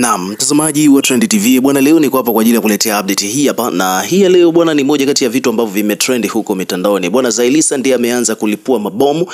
Naam, mtazamaji wa Trend TV bwana, leo niko hapa kwa ajili ya kuletea update hii hapa, na hii leo bwana ni moja kati ya vitu ambavyo vimetrend huko mitandaoni. Bwana Zaiylissa ndiye ameanza kulipua mabomu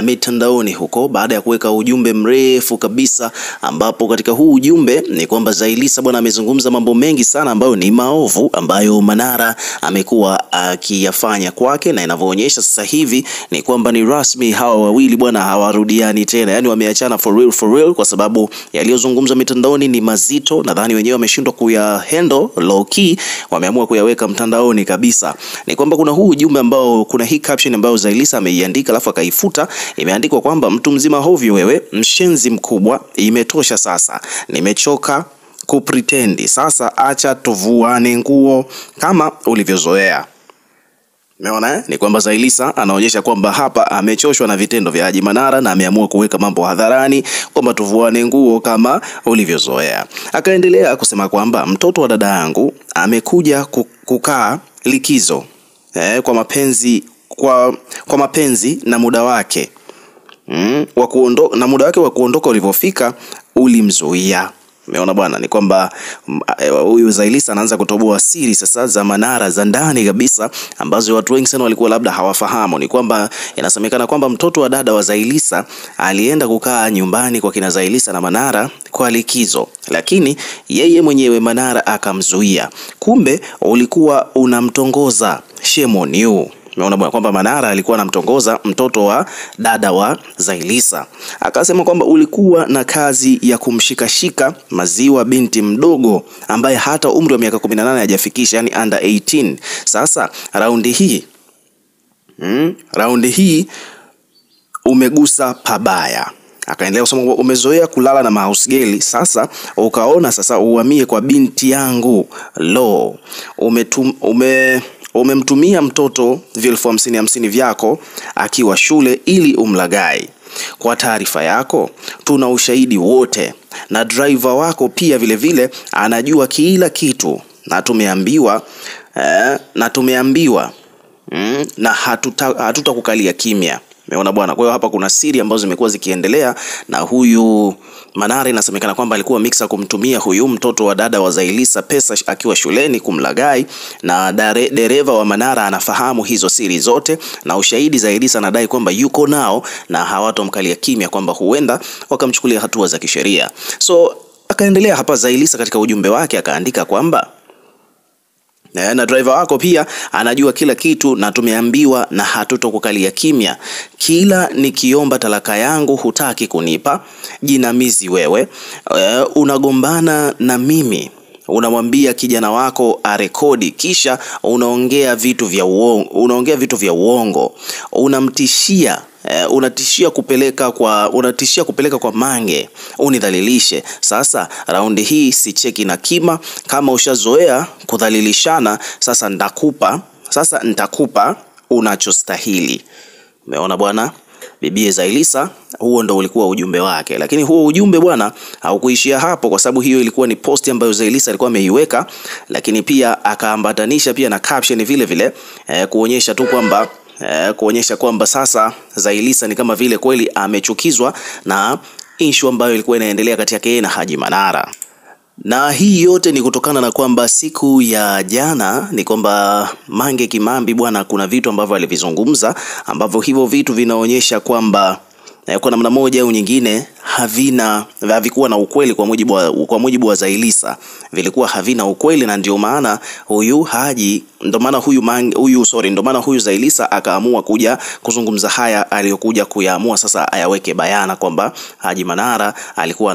mitandaoni huko baada ya kuweka ujumbe mrefu kabisa, ambapo katika huu ujumbe ni kwamba Zaiylissa bwana amezungumza mambo mengi sana ambayo ni maovu ambayo Manara amekuwa akiyafanya kwake, na inavyoonyesha sasa hivi ni kwamba ni rasmi hawa wawili bwana hawarudiani tena, yani wameachana for real, kwa sababu yaliyozungumzwa mitandaoni ni mazito. Nadhani wenyewe wameshindwa kuya handle low key, wameamua kuyaweka mtandaoni kabisa. Ni kwamba kuna huu ujumbe ambao kuna hii caption ambayo Zaiylissa ameiandika alafu akaifuta. Imeandikwa kwamba mtu mzima hovyo wewe, mshenzi mkubwa, imetosha sasa, nimechoka kupretendi, sasa acha tuvuane nguo kama ulivyozoea. Umeona ni kwamba Zaiylissa anaonyesha kwamba hapa amechoshwa na vitendo vya Haji Manara na ameamua kuweka mambo hadharani kwamba tuvuane nguo kama ulivyozoea. Akaendelea kusema kwamba mtoto wa dada yangu amekuja kukaa likizo kwa mapenzi na muda wake wa kuondoka ulivyofika ulimzuia. Umeona bwana, ni kwamba huyu Zaiylissa anaanza kutoboa siri sasa za Manara za ndani kabisa ambazo watu wengi sana walikuwa labda hawafahamu. Ni kwamba inasemekana kwamba mtoto wa dada wa Zaiylissa alienda kukaa nyumbani kwa kina Zaiylissa na Manara kwa likizo, lakini yeye mwenyewe Manara akamzuia. Kumbe ulikuwa unamtongoza, shame on you. Umeona bwana kwamba Manara alikuwa anamtongoza mtoto wa dada wa Zaiylissa. Akasema kwamba ulikuwa na kazi ya kumshikashika maziwa binti mdogo ambaye hata umri wa miaka 18 hajafikisha, yani under 18. Sasa raundi hii umegusa pabaya. Akaendelea kusema umezoea kulala na house girl, sasa ukaona sasa uhamie kwa binti yangu. Umemtumia mtoto 50,000 vyako akiwa shule ili umlagai. Kwa taarifa yako, tuna ushahidi wote, na driver wako pia vile vile anajua kila kitu, na tumeambiwa na hatutakukalia kimya. Umeona bwana, kwa hiyo hapa kuna siri ambazo zimekuwa zikiendelea, na huyu Manara inasemekana kwamba alikuwa mixa kumtumia huyu mtoto wa dada wa Zaiylissa pesa akiwa shuleni kumlagai, na dereva wa Manara anafahamu hizo siri zote, na ushahidi Zaiylissa anadai kwamba yuko nao na hawatomkalia kimya, kwamba huenda wakamchukulia hatua za kisheria. So akaendelea hapa Zaiylissa katika ujumbe wake akaandika kwamba na driver wako pia anajua kila kitu, na tumeambiwa na hatutokukalia kimya. Kila nikiomba talaka yangu hutaki kunipa. Jinamizi wewe, unagombana na mimi, unamwambia kijana wako arekodi, kisha unaongea vitu vya uongo, unatishia kupeleka kwa Mange unidhalilishe. Sasa raundi hii si cheki na kima, kama ushazoea kudhalilishana, sasa nitakupa unachostahili. Umeona bwana, bibi Zaiylissa, huo ndo ulikuwa ujumbe wake. Lakini huo ujumbe bwana haukuishia hapo, kwa sababu hiyo ilikuwa ni posti ambayo Zaiylissa alikuwa ameiweka, lakini pia akaambatanisha pia na caption vile vile kuonyesha kwamba sasa Zaiylissa ni kama vile kweli amechukizwa na issue ambayo ilikuwa inaendelea kati yake na Haji Manara. Na hii yote ni kutokana na kwamba siku ya jana ni kwamba Mange Kimambi bwana, kuna vitu ambavyo alivizungumza ambavyo hivyo vitu vinaonyesha kwamba kwa namna moja au nyingine havikuwa na ukweli kwa mujibu wa Zaiylissa. Vilikuwa havina ukweli, na ndio maana huyu Zaiylissa akaamua kuja kuzungumza haya aliyokuja kuyaamua sasa ayaweke bayana kwamba Haji Manara alikuwa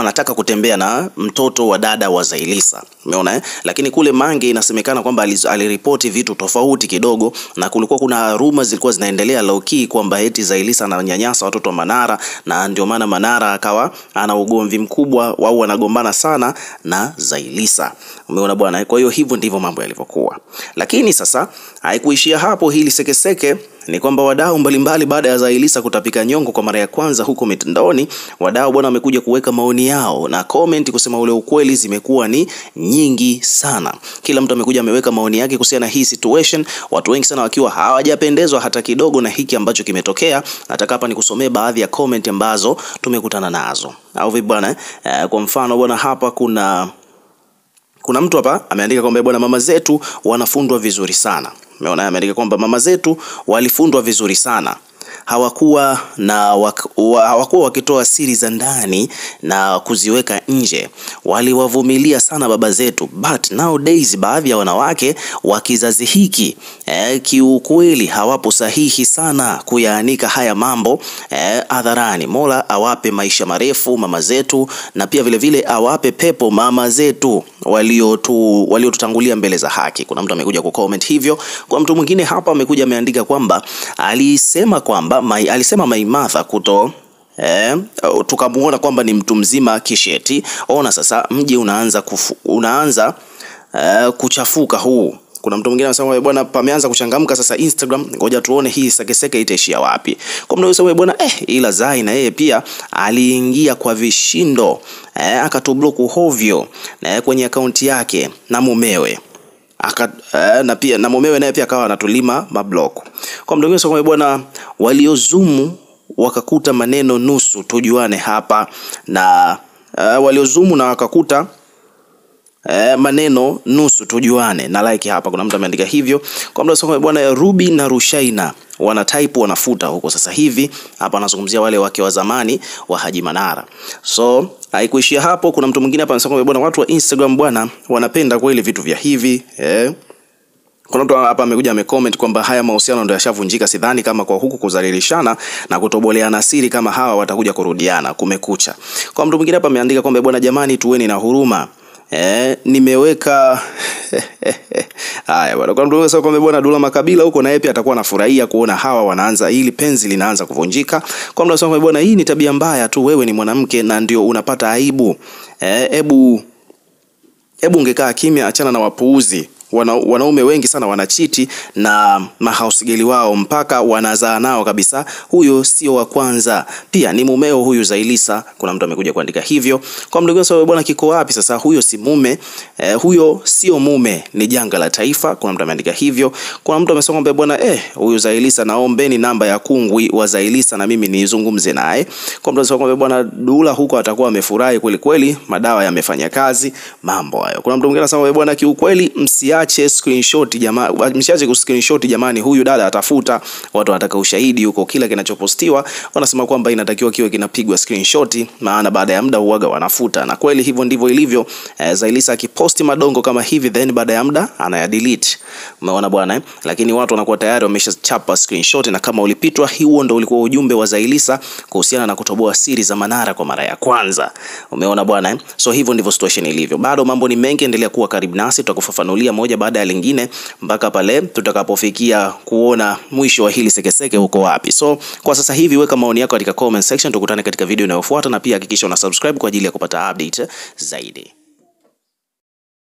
anataka kutembea na mtoto wa dada wa Zaiylissa. Umeona Lakini kule Mange inasemekana kwamba aliripoti vitu tofauti kidogo, na kulikuwa kuna rumors zilikuwa zinaendelea low key kwamba eti Zaiylissa ananyanyasa watoto wa Manara, na ndio maana Manara akawa ana ugomvi mkubwa, wao wanagombana sana na Zaiylissa. Umeona bwana, kwa hiyo hivyo ndivyo mambo yalivyokuwa. Lakini sasa haikuishia hapo hili sekeseke, ni kwamba wadau mbalimbali baada ya Zailisa kutapika nyongo kwa mara ya kwanza huko mitandaoni, wadau bwana wamekuja kuweka maoni yao na comment kusema ule ukweli zimekuwa ni nyingi sana. Kila mtu amekuja ameweka maoni yake kuhusiana na hii situation, watu wengi sana wakiwa hawajapendezwa hata kidogo na hiki ambacho kimetokea. Nataka hapa nikusomee baadhi ya comment ambazo tumekutana nazo. Au vipi bwana? Kwa mfano bwana, hapa kuna mtu hapa ameandika kwamba bwana, mama zetu wanafundwa vizuri sana. Umeona, ameandika kwamba mama zetu walifundwa vizuri sana. Hawakuwa wakitoa siri za ndani na kuziweka nje. Waliwavumilia sana baba zetu, but nowadays baadhi ya wanawake wa kizazi hiki kiukweli hawapo sahihi sana kuyaanika haya mambo hadharani. Mola awape maisha marefu mama zetu, na pia vile vile awape pepo mama zetu waliotutangulia mbele za haki. Kuna mtu amekuja kucomment hivyo. Kwa mtu mwingine hapa amekuja ameandika kwamba alisema Maimartha tukamuona kwamba ni mtu mzima kisheti. Ona sasa mji unaanza kuchafuka huu. Kuna mtu mwingine anasema bwana, pameanza kuchangamka sasa Instagram, ngoja tuone hii sekeseke itaishia wapi. Kwa mtu anasema bwana, ila Zai na yeye pia aliingia kwa vishindo, akatobloku hovyo kwenye akaunti yake na mumewe. Na pia na mumewe naye pia akawa anatulima mablock. Kwa mtu mwingine anasema bwana, waliozumu wakakuta maneno nusu tujuane hapa, na waliozumu na wakakuta maneno nusu tujuane na like hapa. Kuna mtu ameandika hivyo. Kwa mtu anasema bwana, Ruby na Rushaina wana type wanafuta huko sasa hivi. Hapa anazungumzia wale wake wa zamani wa Haji Manara. So haikuishia hapo. Kuna mtu mwingine hapa anasema bwana, watu wa Instagram bwana wanapenda kweli vitu vya hivi. Kuna mtu hapa amekuja amecomment kwamba haya mahusiano ndio yashavunjika, sidhani kama kwa huku kuzalilishana na kutoboleana siri kama hawa watakuja kurudiana, kumekucha. Kwa mtu mwingine hapa ameandika kwamba bwana, jamani tuweni na huruma. Nimeweka haya bwana. Kwa mtu mwingine kwamba bwana, Dula Makabila huko na yeye pia atakuwa anafurahia kuona hawa wanaanza hili penzi linaanza kuvunjika. Kwa mtu mwingine bwana, hii ni tabia mbaya tu, wewe ni mwanamke na ndio unapata aibu. Hebu ungekaa kimya, achana na wapuuzi. Wanaume wengi sana wanachiti na mahausgeli wao mpaka wanazaa nao kabisa. Huyo sio wa kwanza, pia ni mumeo huyu Zailisa. Kuna mtu amekuja kuandika hivyo. Kwa mdogo wangu bwana, kiko wapi sasa? Huyo si mume, huyo sio mume, ni janga la taifa. Kuna mtu ameandika hivyo. Kuna mtu amesema kwamba bwana, huyu Zailisa naombeni namba ya kungwi wa Zailisa na mimi nizungumze naye. Kwa mtu amesema kwamba bwana, Dula huko atakuwa amefurahi kweli kweli, madawa yamefanya kazi, mambo hayo. Kuna mtu mwingine anasema bwana, kiukweli msiache screenshot jamani, msiache kuscreenshot jamani, huyu dada atafuta. Watu wanataka ushahidi huko, kila kinachopostiwa wanasema kwamba inatakiwa kiwe kinapigwa screenshot, maana baada ya muda huaga wanafuta. Na kweli hivyo ndivyo ilivyo. Zailisa akiposti madongo kama hivi, then baada ya muda anaya-delete. Umeona bwana, lakini watu wanakuwa tayari wameshachapa screenshot, na kama ulipitwa, huo ndio ulikuwa ujumbe wa Zailisa kuhusiana na kutoboa siri za Manara kwa mara ya kwanza. Umeona bwana, so hivyo ndivyo situation ilivyo. Bado mambo ni mengi, endelea kuwa karibu nasi, tutakufafanulia moja baada ya lingine mpaka pale tutakapofikia kuona mwisho wa hili sekeseke huko wapi. So kwa sasa hivi weka maoni yako katika comment section, tukutane katika video inayofuata, na pia hakikisha una subscribe kwa ajili ya kupata update zaidi.